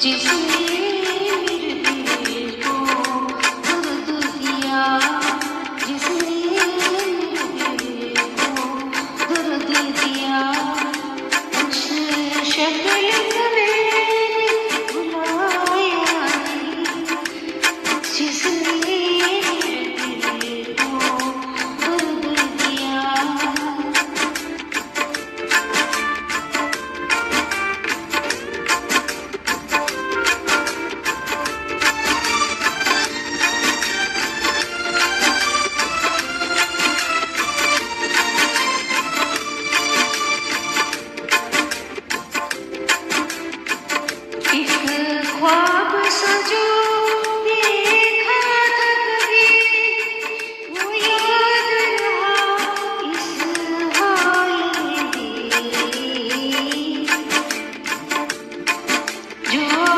जिसने मेरे दिल को दर्द दिया, जिसने मेरे दिल को दर्द दिया, उस शक्ल को मैंने भुलाया नहीं, जिसने मेरे दिल को दर्द दिया। एक ख्वाब सा जो देखा था कभी, वो याद रहा इस हाल में। जो